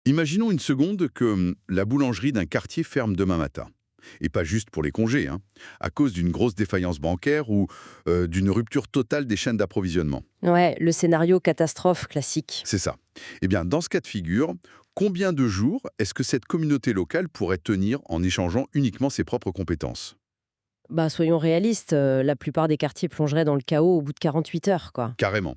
Imaginons une seconde que la boulangerie d'un quartier ferme demain matin. Et pas juste pour les congés, hein, à cause d'une grosse défaillance bancaire ou d'une rupture totale des chaînes d'approvisionnement. Ouais, le scénario catastrophe classique. C'est ça. Eh bien, dans ce cas de figure, combien de jours est-ce que cette communauté locale pourrait tenir en échangeant uniquement ses propres compétences? Bah, soyons réalistes, la plupart des quartiers plongeraient dans le chaos au bout de 48 heures, quoi. Carrément.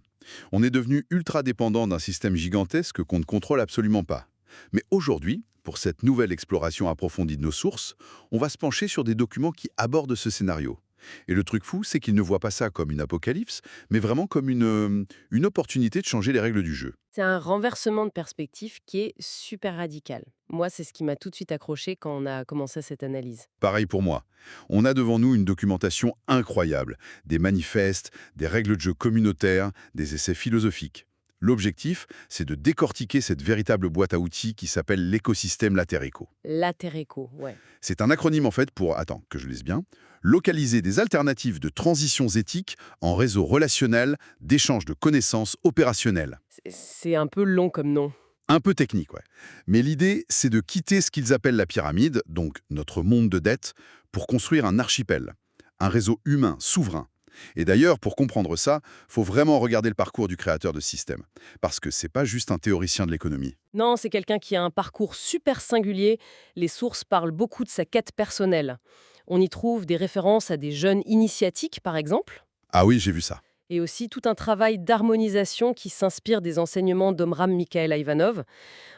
On est devenu ultra dépendant d'un système gigantesque qu'on ne contrôle absolument pas. Mais aujourd'hui, pour cette nouvelle exploration approfondie de nos sources, on va se pencher sur des documents qui abordent ce scénario. Et le truc fou, c'est qu'ils ne voient pas ça comme une apocalypse, mais vraiment comme une opportunité de changer les règles du jeu. C'est un renversement de perspective qui est super radical. Moi, c'est ce qui m'a tout de suite accroché quand on a commencé cette analyse. Pareil pour moi. On a devant nous une documentation incroyable, des manifestes, des règles de jeu communautaires, des essais philosophiques. L'objectif, c'est de décortiquer cette véritable boîte à outils qui s'appelle l'écosystème Latereco. Latereco, ouais. C'est un acronyme en fait pour, attends, que je lise bien, localiser des alternatives de transitions éthiques en réseau relationnel d'échange de connaissances opérationnelles. C'est un peu long comme nom. Un peu technique, ouais. Mais l'idée, c'est de quitter ce qu'ils appellent la pyramide, donc notre monde de dette, pour construire un archipel, un réseau humain souverain. Et d'ailleurs, pour comprendre ça, faut vraiment regarder le parcours du créateur de ce système. Parce que c'est pas juste un théoricien de l'économie. Non, c'est quelqu'un qui a un parcours super singulier. Les sources parlent beaucoup de sa quête personnelle. On y trouve des références à des jeunes initiatiques, par exemple, Ah oui, j'ai vu ça. et aussi tout un travail d'harmonisation qui s'inspire des enseignements d'Omram Mikhail Ivanov.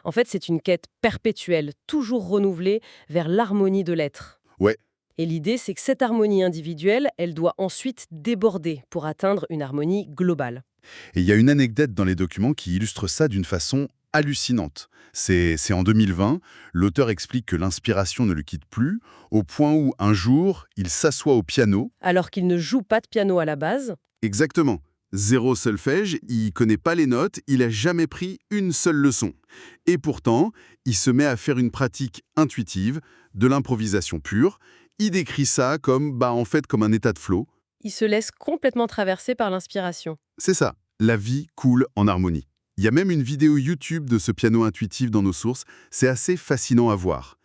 En fait, c'est une quête perpétuelle, toujours renouvelée, vers l'harmonie de l'être. Ouais. Et l'idée, c'est que cette harmonie individuelle, elle doit ensuite déborder pour atteindre une harmonie globale. Et il y a une anecdote dans les documents qui illustre ça d'une façon hallucinante. C'est en 2020, l'auteur explique que l'inspiration ne le quitte plus, au point où un jour, il s'assoit au piano. Alors qu'il ne joue pas de piano à la base, Exactement. Zéro solfège, il connaît pas les notes, il a jamais pris une seule leçon. Et pourtant, il se met à faire une pratique intuitive, de l'improvisation pure. Il décrit ça comme, en fait, comme un état de flow. il se laisse complètement traverser par l'inspiration. C'est ça, la vie coule en harmonie. Il y a même une vidéo YouTube de ce piano intuitif dans nos sources, c'est assez fascinant à voir.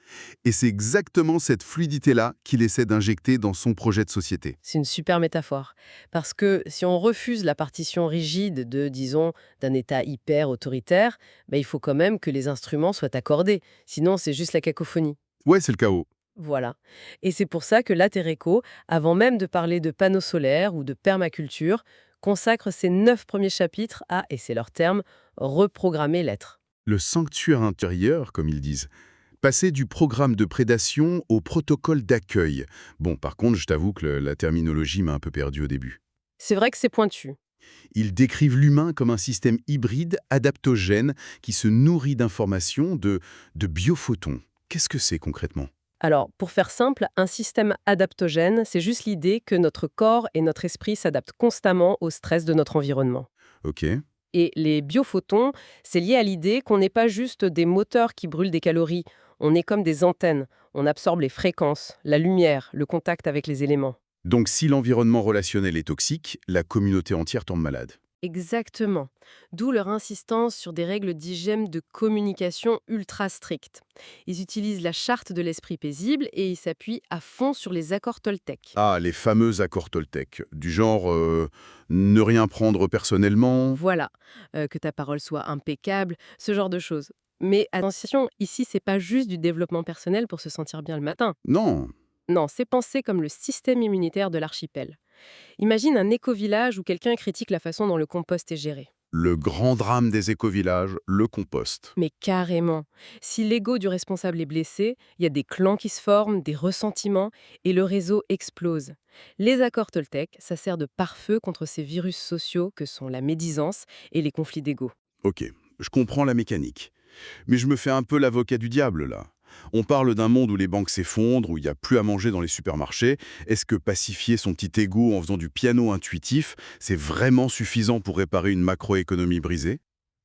Et c'est exactement cette fluidité-là qu'il essaie d'injecter dans son projet de société. C'est une super métaphore. Parce que si on refuse la partition rigide de, disons, d'un État hyper autoritaire, il faut quand même que les instruments soient accordés. Sinon, c'est juste la cacophonie. Ouais, c'est le chaos. Voilà. Et c'est pour ça que l'Atereco, avant même de parler de panneaux solaires ou de permaculture, consacre ses 9 premiers chapitres à, et c'est leur terme, reprogrammer l'être. Le sanctuaire intérieur, comme ils disent. Passer du programme de prédation au protocole d'accueil. Bon, par contre, je t'avoue que la terminologie m'a un peu perdu au début. C'est vrai que c'est pointu. Ils décrivent l'humain comme un système hybride, adaptogène, qui se nourrit d'informations, de biophotons. Qu'est-ce que c'est concrètement? Alors, pour faire simple, un système adaptogène, c'est juste l'idée que notre corps et notre esprit s'adaptent constamment au stress de notre environnement. Ok. Et les biophotons, c'est lié à l'idée qu'on n'est pas juste des moteurs qui brûlent des calories, on est comme des antennes, on absorbe les fréquences, la lumière, le contact avec les éléments. Donc si l'environnement relationnel est toxique, la communauté entière tombe malade. Exactement. D'où leur insistance sur des règles d'hygiène de communication ultra strictes. Ils utilisent la charte de l'esprit paisible et ils s'appuient à fond sur les accords Toltec. Ah, les fameux accords Toltec, du genre ne rien prendre personnellement. Voilà, que ta parole soit impeccable, ce genre de choses. Mais attention, ici, c'est pas juste du développement personnel pour se sentir bien le matin. Non. Non, c'est pensé comme le système immunitaire de l'archipel. Imagine un éco-village où quelqu'un critique la façon dont le compost est géré. Le grand drame des écovillages, le compost. Mais carrément. Si l'ego du responsable est blessé, il y a des clans qui se forment, des ressentiments, et le réseau explose. Les accords Toltec, ça sert de pare-feu contre ces virus sociaux que sont la médisance et les conflits d'ego. Ok, je comprends la mécanique. Mais je me fais un peu l'avocat du diable, là. On parle d'un monde où les banques s'effondrent, où il n'y a plus à manger dans les supermarchés. Est-ce que pacifier son petit ego en faisant du piano intuitif, c'est vraiment suffisant pour réparer une macroéconomie brisée?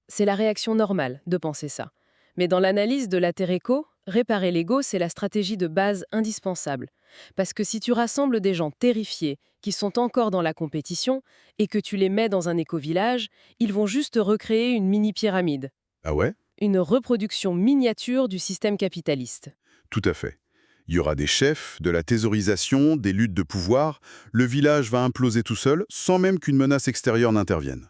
C'est la réaction normale de penser ça. Mais dans l'analyse de la Terreco, réparer l'ego, c'est la stratégie de base indispensable. Parce que si tu rassembles des gens terrifiés, qui sont encore dans la compétition, et que tu les mets dans un éco-village, ils vont juste recréer une mini-pyramide. Ah ouais? une reproduction miniature du système capitaliste. Tout à fait. Il y aura des chefs, de la thésaurisation, des luttes de pouvoir. Le village va imploser tout seul, sans même qu'une menace extérieure n'intervienne.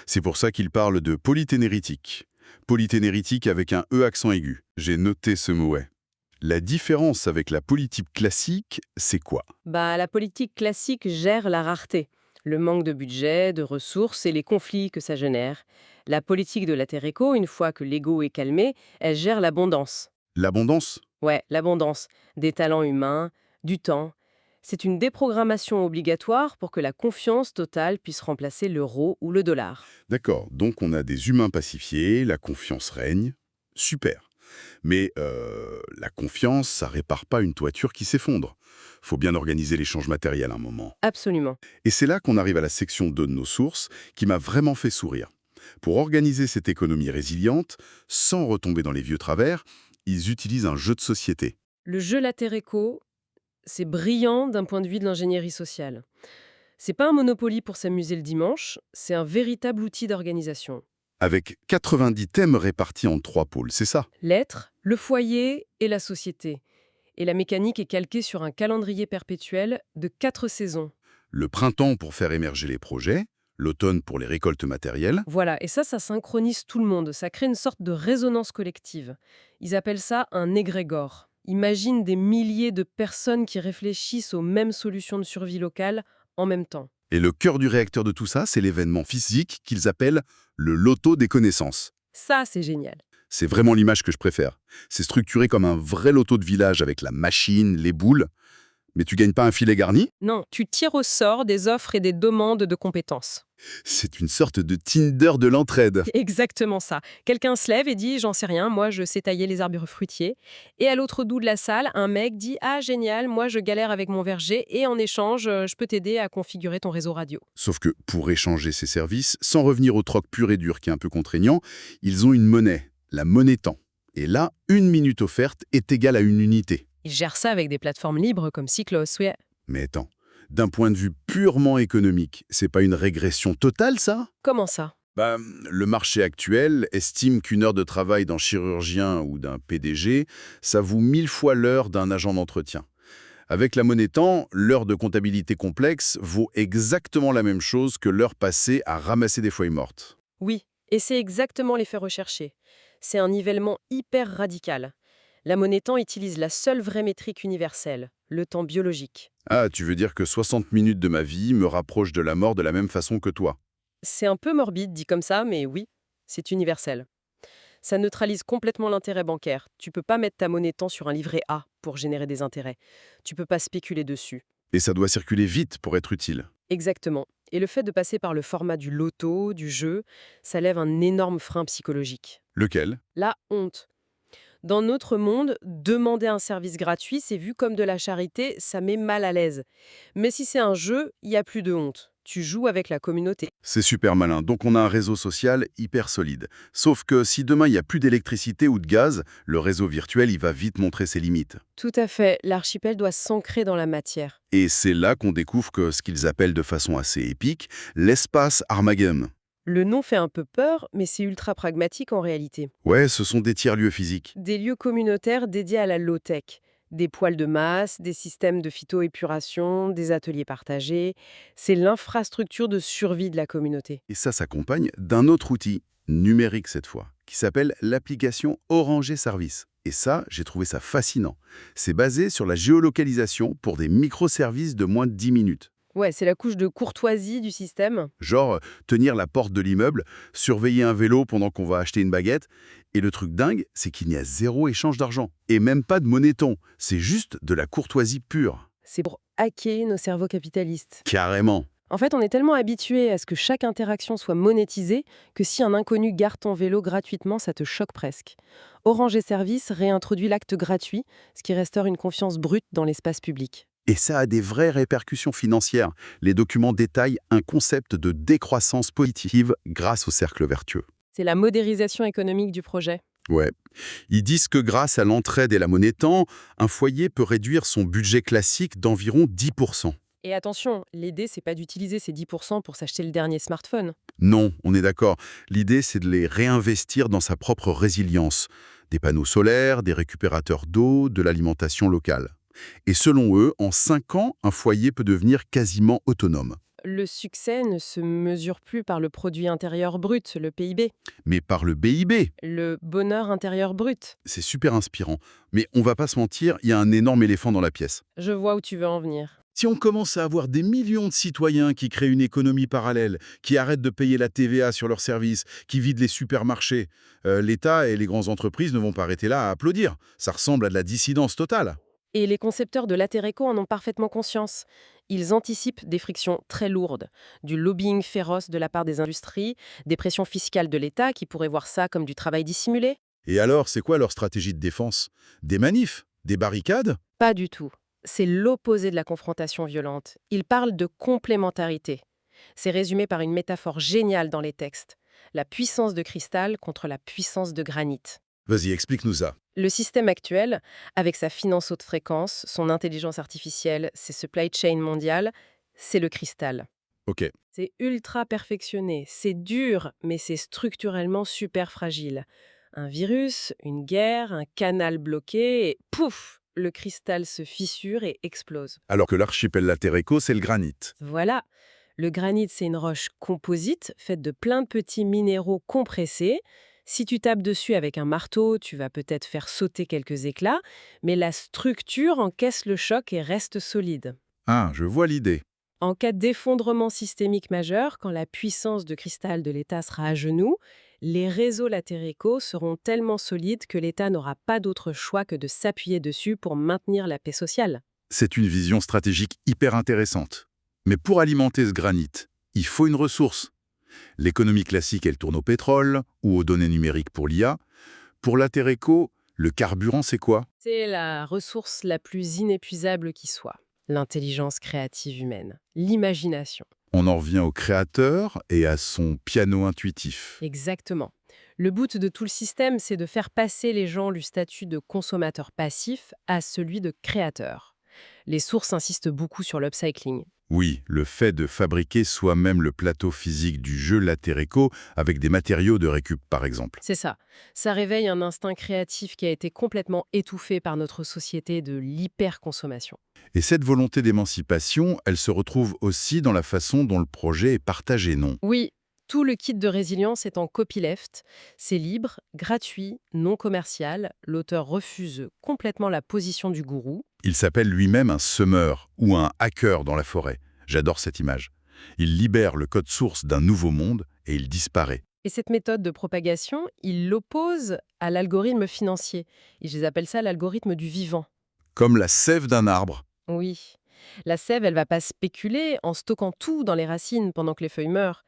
C'est pour ça qu'il parle de polyténérétique. Polyténérétique avec un E accent aigu. J'ai noté ce mot. Ouais. La différence avec la politique classique, c'est quoi? La politique classique gère la rareté, le manque de budget, de ressources et les conflits que ça génère. La politique de la Terre Éco, une fois que l'ego est calmé, elle gère l'abondance. L'abondance? Ouais, l'abondance, des talents humains, du temps. C'est une déprogrammation obligatoire pour que la confiance totale puisse remplacer l'euro ou le dollar. D'accord, donc on a des humains pacifiés, la confiance règne. Super. Mais la confiance, ça répare pas une toiture qui s'effondre. Faut bien organiser l'échange matériel à un moment. Absolument. Et c'est là qu'on arrive à la section 2 de nos sources, qui m'a vraiment fait sourire. Pour organiser cette économie résiliente, sans retomber dans les vieux travers, ils utilisent un jeu de société. Le jeu La Terre Éco, c'est brillant d'un point de vue de l'ingénierie sociale. C'est pas un Monopoly pour s'amuser le dimanche, c'est un véritable outil d'organisation. Avec 90 thèmes répartis en 3 pôles, c'est ça? L'être, le foyer et la société. Et la mécanique est calquée sur un calendrier perpétuel de 4 saisons. Le printemps pour faire émerger les projets, l'automne pour les récoltes matérielles. Voilà, et ça synchronise tout le monde, ça crée une sorte de résonance collective. Ils appellent ça un égrégore. Imagine des milliers de personnes qui réfléchissent aux mêmes solutions de survie locale en même temps. Et le cœur du réacteur de tout ça, c'est l'événement physique qu'ils appellent le loto des connaissances. Ça, c'est génial. C'est vraiment l'image que je préfère. C'est structuré comme un vrai loto de village avec la machine, les boules. Mais tu gagnes pas un filet garni? Non, tu tires au sort des offres et des demandes de compétences. C'est une sorte de Tinder de l'entraide. Exactement ça. Quelqu'un se lève et dit « j'en sais rien, moi je sais tailler les arbres fruitiers ». Et à l'autre bout de la salle, un mec dit « ah génial, moi je galère avec mon verger et en échange, je peux t'aider à configurer ton réseau radio ». Sauf que pour échanger ces services, sans revenir au troc pur et dur qui est un peu contraignant, ils ont une monnaie, la monnaie temps. Et là, 1 minute offerte est égale à 1 unité. Ils gèrent ça avec des plateformes libres comme Cyclos, ouais. Mais attends, d'un point de vue purement économique, c'est pas une régression totale, ça? Comment ça? Le marché actuel estime qu'une heure de travail d'un chirurgien ou d'un PDG, ça vaut 1000 fois l'heure d'un agent d'entretien. Avec la monnaie temps, l'heure de comptabilité complexe vaut exactement la même chose que l'heure passée à ramasser des feuilles mortes. Oui, et c'est exactement l'effet recherché. C'est un nivellement hyper radical. La monnaie temps utilise la seule vraie métrique universelle, le temps biologique. Ah, tu veux dire que 60 minutes de ma vie me rapprochent de la mort de la même façon que toi? C'est un peu morbide dit comme ça, mais oui, c'est universel. Ça neutralise complètement l'intérêt bancaire. Tu peux pas mettre ta monnaie temps sur un livret A pour générer des intérêts. Tu peux pas spéculer dessus. Et ça doit circuler vite pour être utile. Exactement. Et le fait de passer par le format du loto, du jeu, ça lève un énorme frein psychologique. Lequel? La honte. Dans notre monde, demander un service gratuit, c'est vu comme de la charité, ça met mal à l'aise. Mais si c'est un jeu, il n'y a plus de honte. Tu joues avec la communauté. C'est super malin, donc on a un réseau social hyper solide. Sauf que si demain il n'y a plus d'électricité ou de gaz, le réseau virtuel il va vite montrer ses limites. Tout à fait, l'archipel doit s'ancrer dans la matière. Et c'est là qu'on découvre que ce qu'ils appellent de façon assez épique, l'espace Armageddon. Le nom fait un peu peur, mais c'est ultra pragmatique en réalité. Ouais, ce sont des tiers-lieux physiques. Des lieux communautaires dédiés à la low-tech. Des poêles de masse, des systèmes de phytoépuration, des ateliers partagés. C'est l'infrastructure de survie de la communauté. Et ça s'accompagne d'un autre outil, numérique cette fois, qui s'appelle l'application Oranger Service. Et ça, j'ai trouvé ça fascinant. C'est basé sur la géolocalisation pour des microservices de moins de 10 minutes. Ouais, c'est la couche de courtoisie du système. Genre, tenir la porte de l'immeuble, surveiller un vélo pendant qu'on va acheter une baguette. Et le truc dingue, c'est qu'il n'y a zéro échange d'argent. Et même pas de monnaie-ton. C'est juste de la courtoisie pure. C'est pour hacker nos cerveaux capitalistes. Carrément. En fait, on est tellement habitué à ce que chaque interaction soit monétisée que si un inconnu gare ton vélo gratuitement, ça te choque presque. Orange et Service réintroduit l'acte gratuit, ce qui restaure une confiance brute dans l'espace public. Et ça a des vraies répercussions financières. Les documents détaillent un concept de décroissance positive grâce au cercle vertueux. C'est la modérisation économique du projet. Ouais. Ils disent que grâce à l'entraide et la monnaie temps, un foyer peut réduire son budget classique d'environ 10%. Et attention, l'idée, c'est pas d'utiliser ces 10% pour s'acheter le dernier smartphone. Non, on est d'accord. L'idée, c'est de les réinvestir dans sa propre résilience. Des panneaux solaires, des récupérateurs d'eau, de l'alimentation locale. Et selon eux, en 5 ans, un foyer peut devenir quasiment autonome. Le succès ne se mesure plus par le produit intérieur brut, le PIB, Mais par le BIB, le bonheur intérieur brut. c'est super inspirant. Mais on va pas se mentir, il y a un énorme éléphant dans la pièce. Je vois où tu veux en venir. Si on commence à avoir des millions de citoyens qui créent une économie parallèle, qui arrêtent de payer la TVA sur leurs services, qui vident les supermarchés, l'État et les grandes entreprises ne vont pas arrêter là à applaudir. Ça ressemble à de la dissidence totale. Et les concepteurs de l'Atereco en ont parfaitement conscience. Ils anticipent des frictions très lourdes, du lobbying féroce de la part des industries, des pressions fiscales de l'État qui pourrait voir ça comme du travail dissimulé. Et alors, c'est quoi leur stratégie de défense? Des manifs? Des barricades? Pas du tout. C'est l'opposé de la confrontation violente. Ils parlent de complémentarité. C'est résumé par une métaphore géniale dans les textes. La puissance de cristal contre la puissance de granit. Vas-y, explique-nous ça. Le système actuel, avec sa finance haute fréquence, son intelligence artificielle, ses supply chains mondiales, c'est le cristal. Ok. C'est ultra perfectionné, c'est dur, mais c'est structurellement super fragile. Un virus, une guerre, un canal bloqué, et pouf, le cristal se fissure et explose. Alors que l'archipel Latéréco, c'est le granit. Voilà. Le granit, c'est une roche composite faite de plein de petits minéraux compressés. Si tu tapes dessus avec un marteau, tu vas peut-être faire sauter quelques éclats, mais la structure encaisse le choc et reste solide. Ah, je vois l'idée. En cas d'effondrement systémique majeur, quand la puissance de cristal de l'État sera à genoux, les réseaux latéricaux seront tellement solides que l'État n'aura pas d'autre choix que de s'appuyer dessus pour maintenir la paix sociale. C'est une vision stratégique hyper intéressante. Mais pour alimenter ce granit, il faut une ressource. L'économie classique, elle tourne au pétrole ou aux données numériques pour l'IA. Pour Latéréco, le carburant, c'est quoi? C'est la ressource la plus inépuisable qui soit. L'intelligence créative humaine, l'imagination. On en revient au créateur et à son piano intuitif. Exactement. Le but de tout le système, c'est de faire passer les gens du statut de consommateur passif à celui de créateur. Les sources insistent beaucoup sur l'upcycling. Oui, le fait de fabriquer soi-même le plateau physique du jeu Latéréco avec des matériaux de récup, par exemple. C'est ça. Ça réveille un instinct créatif qui a été complètement étouffé par notre société de l'hyperconsommation. Et cette volonté d'émancipation, elle se retrouve aussi dans la façon dont le projet est partagé, non? Oui, tout le kit de résilience est en copyleft. C'est libre, gratuit, non commercial. L'auteur refuse complètement la position du gourou. Il s'appelle lui-même un semeur ou un hacker dans la forêt. J'adore cette image. Il libère le code source d'un nouveau monde et il disparaît. Et cette méthode de propagation, il l'oppose à l'algorithme financier. Et je les appelle ça l'algorithme du vivant. Comme la sève d'un arbre. Oui. La sève, elle va pas spéculer en stockant tout dans les racines pendant que les feuilles meurent.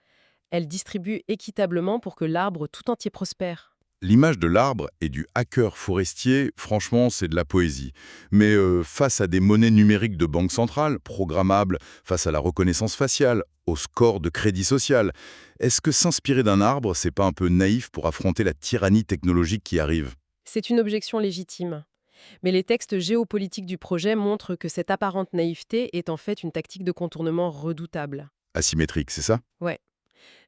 Elle distribue équitablement pour que l'arbre tout entier prospère. L'image de l'arbre et du hacker forestier, franchement, c'est de la poésie. Mais face à des monnaies numériques de banque centrale, programmables, face à la reconnaissance faciale, au score de crédit social, est-ce que s'inspirer d'un arbre, c'est pas un peu naïf pour affronter la tyrannie technologique qui arrive? C'est une objection légitime. Mais les textes géopolitiques du projet montrent que cette apparente naïveté est en fait une tactique de contournement redoutable. Asymétrique, c'est ça? Ouais.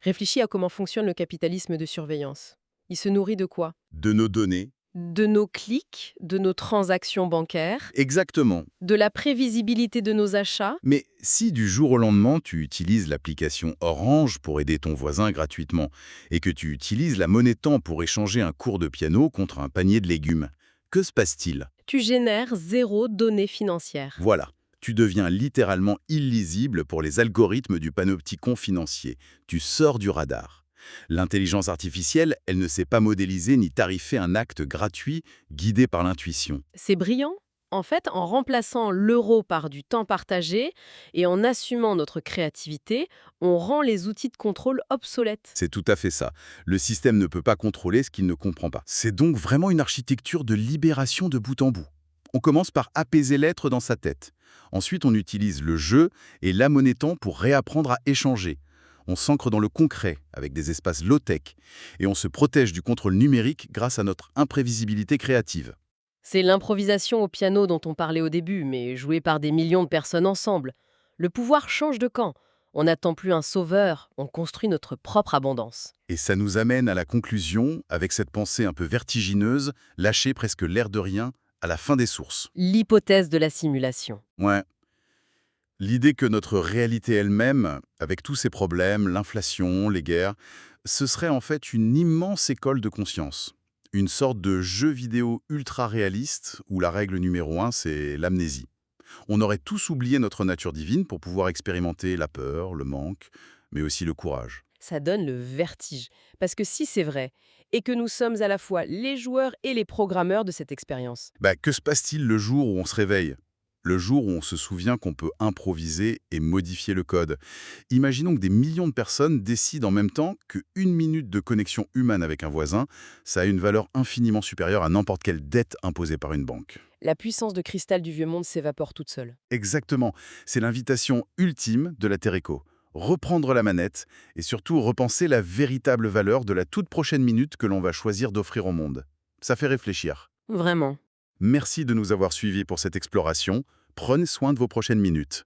Réfléchis à comment fonctionne le capitalisme de surveillance. Il se nourrit de quoi? De nos données. De nos clics, de nos transactions bancaires, Exactement. de la prévisibilité de nos achats. Mais si du jour au lendemain, tu utilises l'application Orange pour aider ton voisin gratuitement, et que tu utilises la monnaie temps pour échanger un cours de piano contre un panier de légumes, que se passe-t-il? Tu génères zéro donnée financière. Voilà, tu deviens littéralement illisible pour les algorithmes du panopticon financier. Tu sors du radar. L'intelligence artificielle, elle ne sait pas modéliser ni tarifer un acte gratuit guidé par l'intuition. C'est brillant. En fait, en remplaçant l'euro par du temps partagé et en assumant notre créativité, on rend les outils de contrôle obsolètes. C'est tout à fait ça. Le système ne peut pas contrôler ce qu'il ne comprend pas. C'est donc vraiment une architecture de libération de bout en bout. On commence par apaiser l'être dans sa tête. Ensuite, on utilise le jeu et la monnaie-temps pour réapprendre à échanger. On s'ancre dans le concret, avec des espaces low-tech, et on se protège du contrôle numérique grâce à notre imprévisibilité créative. C'est l'improvisation au piano dont on parlait au début, mais jouée par des millions de personnes ensemble. Le pouvoir change de camp. On n'attend plus un sauveur, on construit notre propre abondance. Et ça nous amène à la conclusion, avec cette pensée un peu vertigineuse, lâchée presque l'air de rien, à la fin des sources. L'hypothèse de la simulation. Ouais. L'idée que notre réalité elle-même, avec tous ses problèmes, l'inflation, les guerres, ce serait en fait une immense école de conscience. Une sorte de jeu vidéo ultra réaliste où la règle numéro un, c'est l'amnésie. On aurait tous oublié notre nature divine pour pouvoir expérimenter la peur, le manque, mais aussi le courage. Ça donne le vertige. Parce que si c'est vrai, et que nous sommes à la fois les joueurs et les programmeurs de cette expérience, Bah, que se passe-t-il le jour où on se réveille? Le jour où on se souvient qu'on peut improviser et modifier le code. Imaginons que des millions de personnes décident en même temps qu'une minute de connexion humaine avec un voisin, ça a une valeur infiniment supérieure à n'importe quelle dette imposée par une banque. la puissance de cristal du vieux monde s'évapore toute seule. Exactement, c'est l'invitation ultime de la Terreco. Reprendre la manette et surtout repenser la véritable valeur de la toute prochaine minute que l'on va choisir d'offrir au monde. Ça fait réfléchir. Vraiment. Merci de nous avoir suivis pour cette exploration. Prenez soin de vos prochaines minutes.